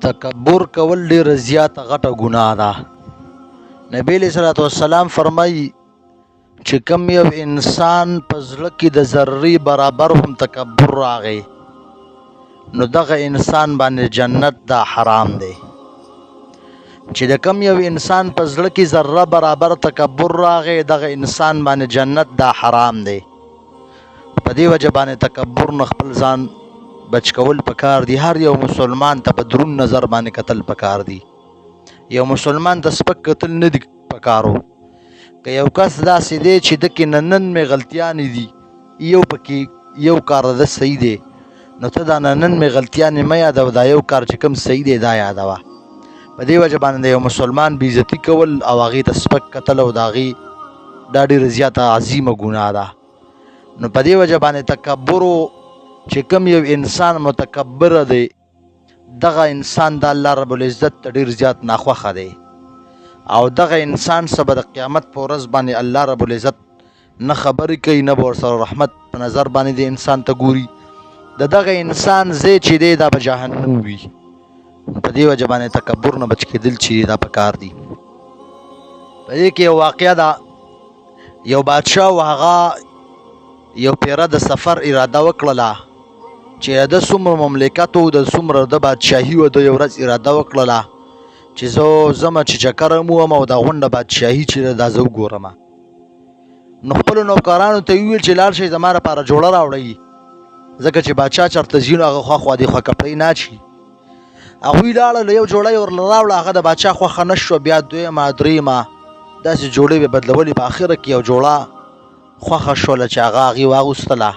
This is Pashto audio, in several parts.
تکبر کول ډېره زیاته غټه ګناه ده. نبی علیہ الصلوۃ والسلام فرمایي چې کوم یو انسان په زړه کې د ذرې برابر هم تکبر راغی نو دغه انسان باندې جنت دا حرام دی. چې د کوم یو انسان په زړه کې ذره برابر تکبر راغی دغه انسان باندې جنت دا حرام دی. په دې وجه باندې تکبر نه خپل ځان بچ کول پکار دی. هر یو مسلمان ته په درون نظر باندې کتل پکار دی. یو مسلمان ته سپک کتل نه دی پکارو. که یو کس داسې دی چې دکې نن مې غلطیانې دي یو پکې یو کار د صحیح دی نو ته دا نن مې غلطیانې مه یادوه، دا یو کار چې کوم صحیح دی دا یادوه. په دې وجه باندې یو مسلمان بې عزتي کول او هغې ته سپک کتل او د هغې دا ډېره زیاته عظیمه ګناه ده. نو په دې وجه باندې تکبرو چې کوم یو انسان متکبره دی دغه انسان د الله رب العزت ته ډېر زیات ناخوښه دی او دغه انسان سبا د قیامت په ورځ باندې الله رب العزت نه خبرې کوي نه به ورسره رحمت په نظر باندې د انسان ته ګوري. د دغه انسان ځای چې دی دا به جهنم وي. په دې وجه باندې تکبر نه بچ کېدل چې دا پکار دي. په دې کې یو واقعه ده. یو بادشاه و هغه یو پیره د سفر اراده وکړله چې د څومره مملکت و د څومره د بادشاهي و د یو ورځ اراده وکړله چې زه ځمه چې چکر هم ووم او دا غونډه بادشاهي چې ده دا زه وګورم. نو خپلو نوکرانو ته یې وویل چې لاړ شئ زما لپاره جوړه راوړئ ځکه چې بادشاه چېرته ځي نو هغه خواخوا دېخوا کپړۍ نه اچي. هغوی لاړل یو جوړه یې ورله راوړه هغه د بادشاه خوښه نه شوه. بیا دویمه درېیمه داسې جوړې به بدلولې په اخره کې یو جوړه خوښه شوله چې هغه هغې واغوستله.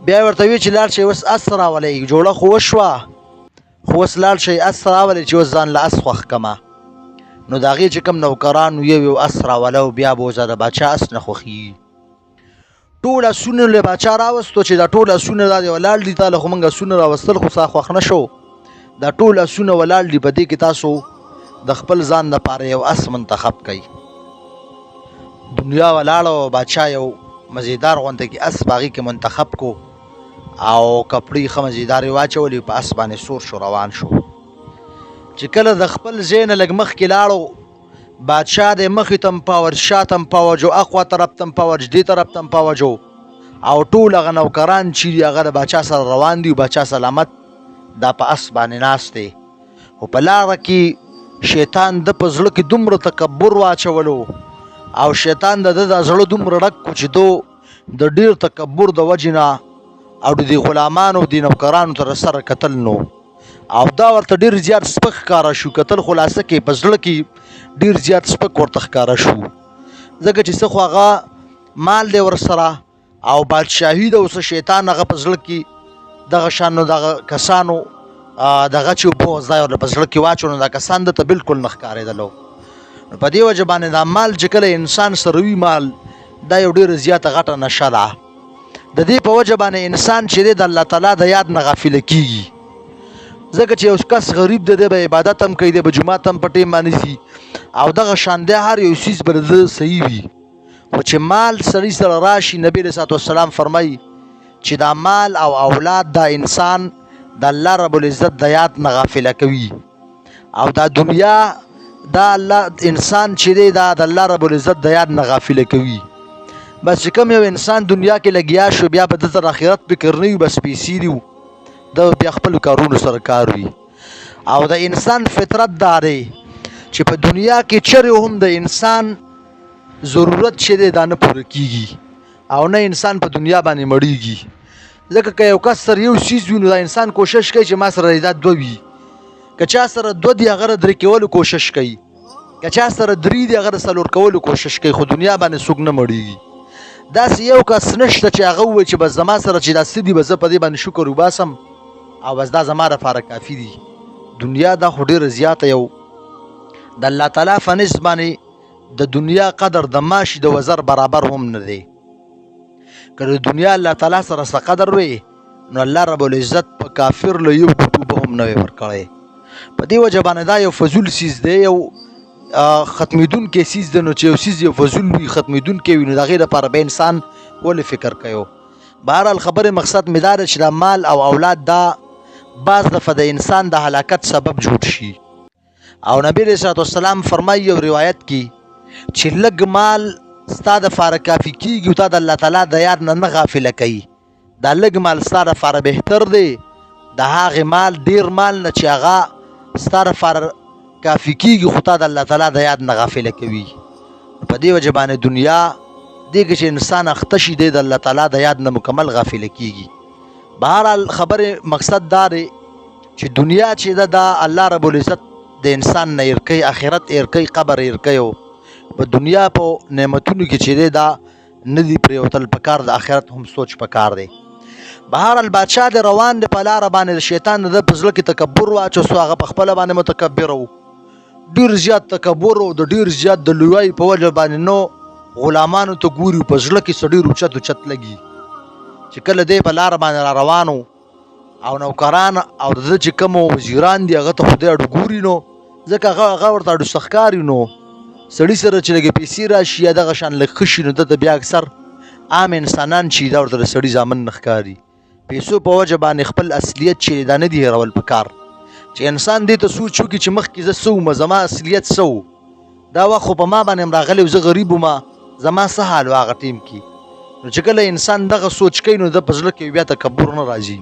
بیا یې ورته ویل چې لاړ شئ اوس اس راولئ. جوړه خو وشوه خو اوس لاړ شئ اس راولئ چې اوس ځان له اس خوښ کړمه. نو د هغې چې کوم نوکران یو اس راوله او بیا به اوس د باچا اس نه خوښېږي. ټول اسونه له باچا راوستو چې دا ټول اسونه دا دی ولاړ دي تا له خو موږ اسونه راوستل خو ستا خوښ نه شو. دا ټول اسونه ولاړ دي په دې کې تاسو د خپل ځان دپاره یو اس منتخب کوئ. دنیا ولاړه او باچا یو مزیدار غونته کې اس په هغې کې منتخب کو او کپړې ښه مزیدارې واچولې په اس باندې سور شو روان شو. چې کله د خپل ځای نه لږ مخکې لاړو بادشاه دی مخې ته مپاوج شاته مپاوجو اخوا طرف ته مپاوج دې طرف ته مپاوجو او ټول هغه نوکران چې دي هغه د باچا سره روان دي. باچا سلامت دا په اس باندې ناست دی. خو په لاره کې شیطان د په زړه کې دومره تکبر واچولو او شیطان د ده دا زړه دومره ډک کړو چې دو د ډېر تکبر د وجې نه او د دې غلامانو د نوکرانو تر سره کتل نو او دا ورته ډېر زیات سپک ښکاره شو. کتل خلاصه کې په زړه کې ډېر زیات سپک ورته ښکاره شو ځکه چې څه خو هغه مال دی ورسره او بادشاهي ده. اوس شیطان هغه په زړه کې دغه شانو دغه کسانو دغه چې بغض دا یې په زړه کې واچو نو دا کسان ده ته بلکل نه ښکارېدلو. په دې وجه باندې دا مال چې کله انسان سره وي مال دا یو ډېره زیاته غټه نشه ده. د دې په وجه باندې انسان چې دی د الله تعالی د یاد نه غافله کېږي ځکه چې یو کس غریب دی دی به عبادت هم کوي دی به جومات هم په ټیم باندې ځي او دغه شان دی هر یو څیز به د ده صحیح وي. خو چې مال سړي سره راشي نبي علیه صلات وسلام فرمایي چې دا مال او اولاد دا انسان د الله رب العزت د یاد نه غافله کوي او دا دنیا دا الله انسان چې دی دا د الله رب العزت د یاد نه غافله کوي. بس چې کوم یو انسان دنیا کې لګیا شو بیا به د تر آخرت فکر نه وي بس پیسې دي د بیا خپلو کارونو سره کار وي. او د انسان فطرت دا دی چې په دنیا کې چرې هم د انسان ضرورت چې دی دا نه پوره کېږي او نه انسان په دنیا باندې مړېږي. ځکه که یو کس سره یو څیز وي نو دا انسان کوشش کوي چې ما سره دا دوه وي. که چا سره دوه دي هغه درې کولو کوشش کوي. که چا سره درې دي هغه د څلور کولو کوشش کوي. خو دنیا باندې څوک نه مړېږي. داسې یو کس نشته چې هغه ووایي چې بس زما سره چې دا څه دي بس زه په دې باندې شکر وباسم او بس دا زما لپاره کافي دي. دنیا دا خو ډېره زیاته یو د الله تعالی په نزد باندې د دنیا قدر د ماشي د وزر برابر هم نه دی. که د دنیا الله تعالی سره څه قدر وي نو الله رب العزت په کافر له یو ګوټو به هم نه وي ورکړی. په دې وجه باندې دا یو فضول څیز دی یو ختمېدونکی څیز دی. نو چې یو څیز یو فضول وي ختمېدونکی وي نو د هغې لپاره به انسان ولې فکر کوي. بهرحال خبرې مقصد مې دا دی چې دا مال او اولاد دا بعض دفعه د انسان د هلاکت سبب جوړ شي. او نبی علیہ الصلوۃ والسلام فرمایي او روایت کې چې لږ مال ستا دپاره کافي کېږي او تا د الله تعالی د یاد نه غافله کوي. دا لږ مال ستا دپاره بهتر دی د هغې مال ډیر مال نه چې هغه ستا دپاره کافي کېږي خو تا د الله تعالی د یاد نه غافله کوي. په دې وجه باندې دنیا دې کې چې انسان اخته شي دی د الله تعالی د یاد نه مکمل غافله کېږي. بهرحال خبرې مقصد دا دی چې دنیا چې ده دا الله رب العزت د انسان نه هېر کوي، آخرت هېر کوي، قبر هېر کوي. په دنیا په نعمتونو کې چې دی دا نه دي پرېوتل پکار، د آخرت هم سوچ پکار دی. بهرحال بادشاه د روان دی په لاره باندې، د شیطان د ده په زړه کې تکبر واچو سو، هغه په خپله باندې متکبر و، ډېر زیات تکبر و، د ډېر زیات د لویوالي په وجه باندې نو غلامانو ته ګوري، په زړه کې څه ډېر اوچت اوچت لګي. چې کله دی په لاره باندې را روان و او نوکران او د ده چې کوم وزیران دي هغه ته خو دی اډو ګوري، نو ځکه هغه ورته اډو څه ښکاري. نو سړي سره چې لږې پیسې راشي یا دغه شان لږ ښه شي نو ده ته بیا اکثر عام انسانان چې دا ورته د سړي زامن نه ښکاري. پیسو په وجه باندې خپل اصلیت چې دا نه دي هېرول پکار، چې انسان دې ته سوچ وکړي چې مخکې زه څه وم، زما اصلیت څه و، دا وخت خو په ما باندې هم راغلی و، زه غریب وم، زما څه حال و هغه ټیم کې. نو چې کله انسان دغه سوچ کوي نو د په زړه کې بیا تکبر نه راځي.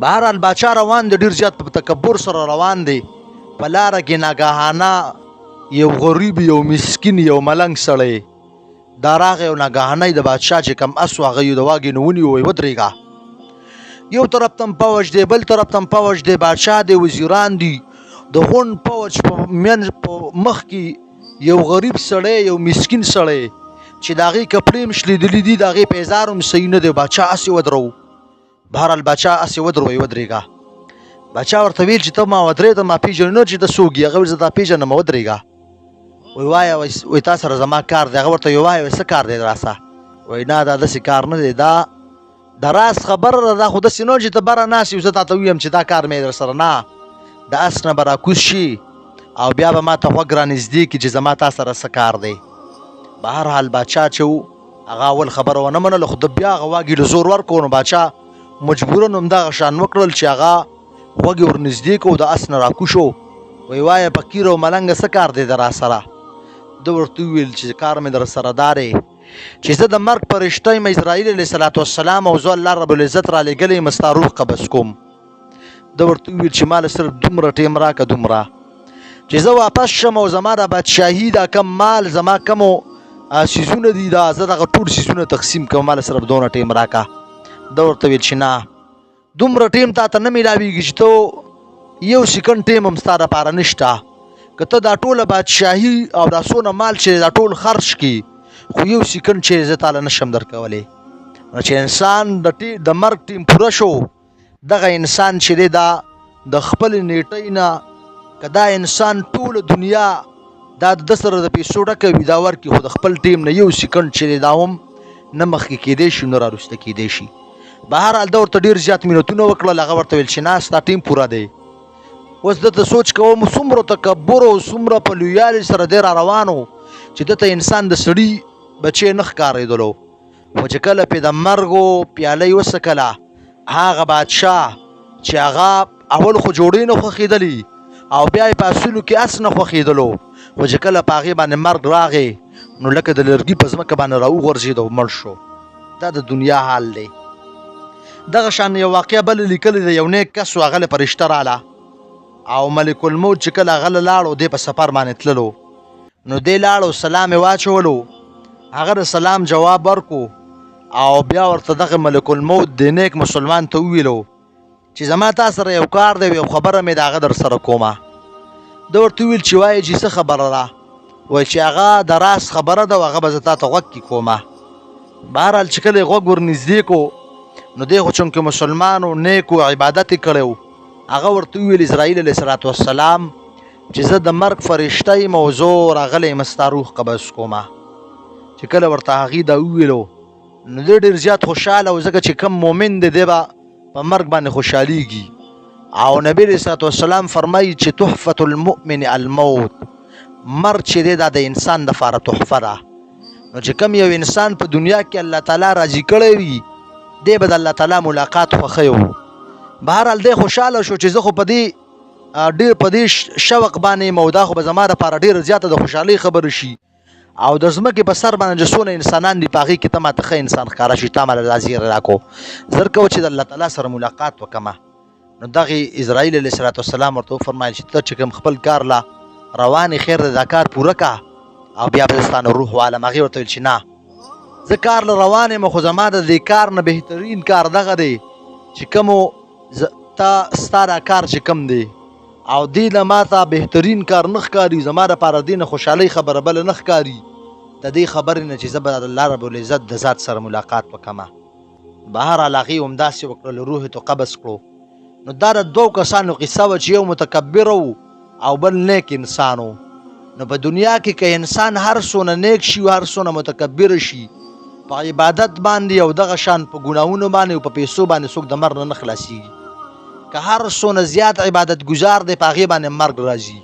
بهرحال باچا روان دی، ډېر زیات په تکبر سره روان دی. په لاره کې ناګهانه یو غریب، یو مسکین، یو ملنګ سړی دا راغی او ناګهانه د بادشاه چې کم اس و هغه یې د واګې نه ونیو، ویې ودرېږه. یو طرف ته هم پوج دی، بل طرف ته هم پوج دی، بادشاه دی، وزیران دي، د غونډ پوج په مخ کې یو غریب سړی، یو مسکین سړی چې د هغې کپړې هم شلېدلي دي، د هغې پیزار هم صحیح نه دی. بادشاه هسې ودرو. بهرحال بادشاه هسې ودرو، ودرېږه. بادشاه ورته ویل چې ته ما ودرېږه، ما پېژنې نه چې ته څوک یې؟ هغه ویل زه تا پېژنم، ودرېږه. وایي وایه، وایي تا سره زما کار دی. هغه ورته وایي وایه څه کار دی راسه؟ وایي نه دا داسې کار نه دی، دا د راز خبره ده، دا خو داسې نه چې ته بره ناست یې زه تا ته ووایم چې دا کار مې در سره نه، د اس نه به راکوز شي او بیا به ما ته غوږ رانږدې کړي چې زما تا سره څه کار دی. بهرحال بادشاه چې و هغه اول خبره ونه منله، خو د بیا هغه واګې له زور ورکړو، نو بادشاه مجبوراً همدغه شان وکړل چې هغه غوږ یې ورنږدې کړو، د اس نه راکوز شو. وایي وایه فقیر او ملنګه څه کار دی د را سره؟ ده ورته وویل چې کار مې در سره دا دی چې زه د مرګ فرشته یم، اسرائیل علیه صلات وسلام، او زه الله رب العزت را لېږلی یم ستا روح قبض کوم. ده ورته وویل چې ما له صرف دومره ټیم راکړه، دومره چې زه واپس شم او زما د بادشاهي دا کم مال، زما کمو څیزونه دي، دا زه دغه ټول څیزونه تقسیم کوم، ما له صرف دونه ټیم راکړه. ده ورته ویل چې نه، دومره ټیم تا ته نه میلاویږي چې ته یو سکند ټیم هم ستا دپاره نشته. که ته دا ټوله بادشاهي او دا څونه مال چې دا ټول خرج کړي، خو یو سکند چې زه تاله نشم درکولی. نو چې انسان د مرګ ټیم پوره شو، دغه انسان چې دی دا د خپل نیټۍ نه که دا انسان ټوله دنیا دا د سره د پیسو ډکه وي دا ورکړي، خو د خپل ټیم نه یو سکند چې دی دا هم نه مخکې کېدی شي نه راوروسته کېدی شي. بهرحال ده ورته ډېر زیات منتونه وکړل، هغه ورته ویل چې نه ستا ټیم پوره دی. اوس ده ته سوچ کوم څومره تکبر او څومره په لویوالي سره دی را روان و چې ده ته انسان د سړي بچی نه ښکارېدلو. خو چې کله پې د مرګو پیاله یې وڅکله، هغه بادشاه چې هغه اول خو جوړې نه خوښېدلي او بیا یې په اصولو کې اس نه خوښېدلو، خو چې کله په هغې باندې مرګ راغی نو لکه د لرګي په ځمکه باندې راوغورځېد او مړ شو. دا د دنیا حال دی. دغه شان یو واقعه بله لیکلې ده، یو نیک کس و، هغه له فرشته راله او ملک الموت چې کله هغه له لاړو، دی په سفر باندې تللو، نو دی لاړو سلام یې واچولو، هغه د سلام جواب ورکو او بیا ورته دغه ملک الموت د نیک مسلمان ته وویلو چې زما تا سره یو کار دی، یو خبره مې د هغه در سره کومه. ده ورته وویل چې وایي چې څه خبره ده؟ وایي چې هغه د راز خبره ده او هغه به زه تا ته غوږ کې کومه. بهرحال چې کله یې غوږ ورنږدې کو نو دی خو چونکې مسلمان و، نیک و، عبادت یې کړی و، هغه ورته وویل اسرائیل علیه صلات وسلام چې زه د مرګ فرشته یم او زه راغلی یم ستا روح قبض کومه. چې کله ورته هغې دا وویلو نو دی ډېر زیات خوشحاله و، ځکه چې کم مؤمن دی دی به په مرګ باندې خوشحالیږي. او نبی علیه صلات وسلام فرمایي چې تحفة المؤمن الموت، مرګ چې دی دا د انسان دپاره تحفه ده. نو چې کم یو انسان په دنیا کې الله تعالی راضي کړی وي، دی به د الله تعالی ملاقات خوښوي. بهرحال دی خوشحاله شو چې زه خو په دې ډېر په دې شوق باندې یم او دا خو به زما دپاره ډېره زیاته د خوشحالۍ خبره شي او د ځمکې په سر باندې چې څونه انسانان دي په هغې کې ته ماته ښه انسان ښکاره شي تا ماله دا زیری راکړو زر کوه چې د الله تعالی سره ملاقات وکړمه نو دغې اسرائیل علیه صلات وسلام ورته وفرمایل چې ته چې کوم خپل کار لا روانې خیر دی دا کار پوره که او بیا به زه ستا نه روح والم هغې ورته ویل چې نه زه کار له روان یم خو زما د دې کار نه بهترین کار دغه دی چې کومو ستا دا کار چې کوم دی او دې نه ما ته بهترین کار نه ښکاري زما دپاره دې نه خوشحالۍ خبره بله نه ښکاري د دې خبرې نه چې زه به د الله رب العزت د ذات سره ملاقات وکړمه بهرحال هغې همداسې وکړل روح یې تو قبض کړو نو دا د دوو کسانو قصه وه چې یو متکبر و او بل نیک انسان و نو په دنیا کې که انسان هر څونه نیک شي هر څونه متکبر شي په عبادت باندې او دغه شان په ګناهونو باندې او په پیسو باندې څوک د مرګ نه خلاصېږي که هر څونه زیات عبادت گزار دی په هغې باندې مرګ راځي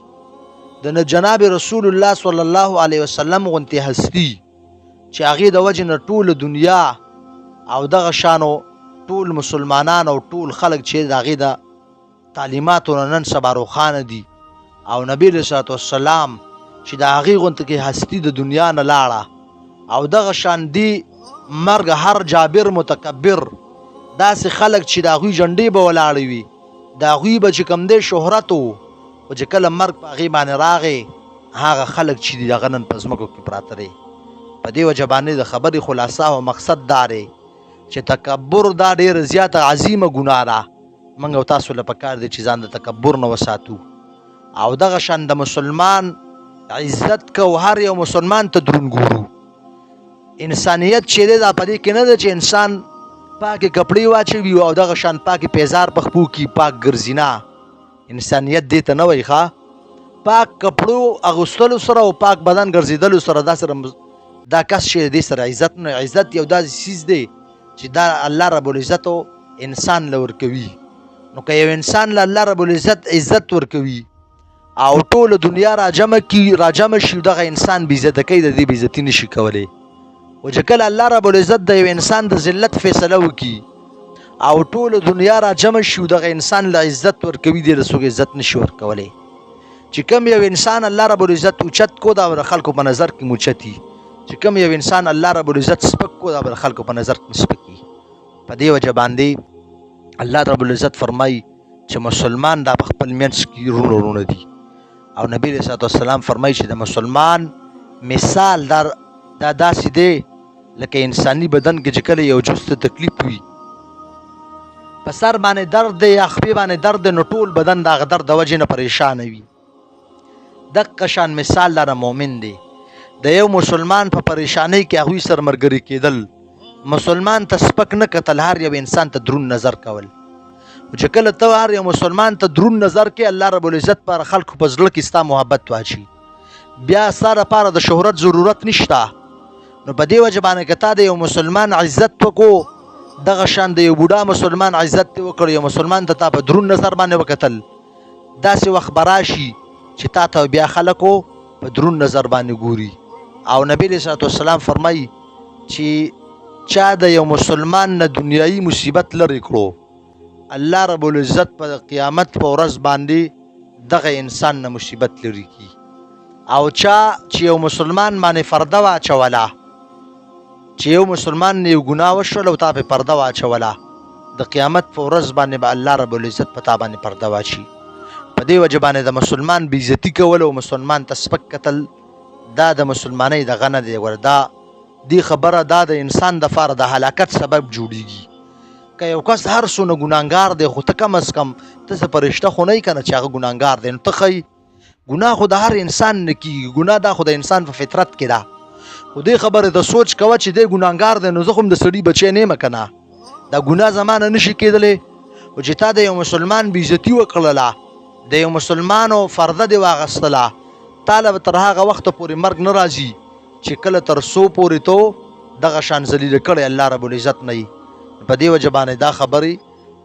د جناب رسول الله صلی الله علیه وسلم غوندې هستي چې هغې د وجې نه ټوله دنیا او دغه شانو ټول مسلمانان او ټول خلک چې د هغې د تعلیماتو نه نن سبا روښانه دي او نبی علیه صلات وسلام چې د هغې غوندې کې هستي د دنیا نه لاړه او دغه شان دی مرګ هر جابر متکبر داسې خلک چې د هغوی جنډې به ولاړې وي د هغوی به چې کوم دی شهرت و خو چې کله مرګ په هغې باندې راغی هغه خلک چې دي هغه نن په ځمکو کې پراته دی په دې وجه باندې د خبرې خلاصه او مقصد دا دی چې تکبر دا ډېره زیاته عظیمه ګناه ده موږ او تاسو له پکار دی چې ځان د تکبر نه وساتو او دغه شان د مسلمان عزت کو هر یو مسلمان ته دروند ګورو انسانیت چې دی دا په دې کې نه ده چې انسان پاکې کپړې واچوي او دغه شان پاکې پیزار په خپو کې پاک ګرځي نه انسانیت دې ته نه وایي ښه پاک کپړو اغوستلو سره او پاک بدن ګرځېدلو سره دا کس چې دې سره عزت نه عزت یو داسې څیز دی چې دا الله رب العزت انسان له ورکوي نو که یو انسان له الله رب العزت عزت ورکوي او ټوله دنیا راجمع شي دغه انسان بېعزته کوي د دې بېعزتي نشي کولی و چې کله الله رب العزت د یو انسان د ذلت فیصله وکړي او ټوله دنیا راجمع شي دغه انسان له عزت ورکوي دی له څوک عزت نشي ورکولی چې کوم یو انسان الله رب العزت اوچت کو دا د خلکو په نظر کې موچتي چې کوم یو انسان الله رب العزت سپک کو دا د خلکو په نظر کې سپکي په دې وجه باندې الله رب العزت فرمایي چې مسلمان دا په خپل منځ کې ورونه دي او نبی علیه صلات وسلام فرمایي چې د مسلمان مثال دا داسې دی لکه انساني بدن کې چې کله یو جز ته تکلیف وي په سر باندې درد دی یا خپې باندې درد دی نو ټول بدن د هغه درد د وجې نه پریشانه وي دقه شان مثال دا د مؤمن دی د یو مسلمان په پریشانۍ کې هغوی سره ملګري کېدل مسلمان ته سپک نه کتل هر یو انسان ته دروند نظر کول چې کله ته هر یو مسلمان ته دروند نظر کې الله رب العزت پر خلکو په زړه کې ستا محبت واچي بیا ستا دپاره د شهرت ضرورت نشته نو په دې وجه باندې که تا د یو مسلمان عزت وکړو دغه شان د یو بوډا مسلمان عزت دې وکړ یو مسلمان ته تا په دروند نظر باندې وکتل داسې وخت به راشي چې تا ته بیا خلکو په دروند نظر باندې ګوري او نبی علیه صلات وسلام فرمایي چې چا د یو مسلمان نه دنیایي مصیبت لرې کړو الله رب العزت په قیامت په ورځ باندې دغه انسان نه مصیبت لرې کړي او چا چې یو مسلمان باندې پرده واچوله چې یو مسلمان نه یو ګناه وشول او تا پې پرده واچوله د قیامت په ورځ باندې به الله رب العزت په تا باندې پرده واچي په دې وجه باندې د مسلمان بېعزتي کول او مسلمان ته سپک کتل دا د مسلمانۍ دغه نه دی ګوره دا دې خبره دا د انسان دپاره د هلاکت سبب جوړیږي که یو کس هر څونه ګناهګار دی خو ته کم از کم ته څه فرشته خو نه یې که نه چې هغه ګناهګار دی نو ته ښایي ګناه خو د هر انسان نه کېږي ګناه دا خو د انسان په فطرت کې ده خو دې خبرې ته سوچ کوه چې دی ګناهګار دی نو زه خو هم د سړي بچی نه یم که نه دا ګناه زما نه نشي کېدلی او چې تا د یو مسلمان بېعزتي وکړله د یو مسلمانو فرده دې واخیستله تا له به تر هغه وخته پورې مرګ نه راځي چې کله تر څو پورې تو دغه شان ذلیله کړی الله رب العزت نه یي په دې وجه باندې دا خبرې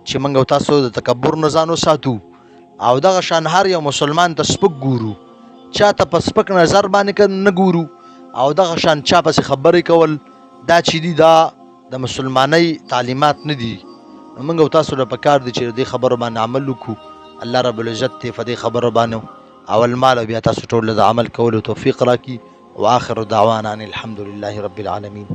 چې موږ او تاسو د تکبر نه ځان وساتو او دغه شان هر یو مسلمان ته سپک ګورو چا ته په سپک نظر باندې نه ګورو او دغه شان چا پسې خبرې کول دا چې دي دا د مسلمانۍ تعلیمات نه دي نو موږ او تاسو له پکار دي چې دې خبرو باندې عمل وکړو. الله رب العزت ته په دې خبرو باندې اول مال او بیا تاسو ټول د عمل کولو توفیق راکړي. واخر دعوانا ان الحمد لله رب العالمين.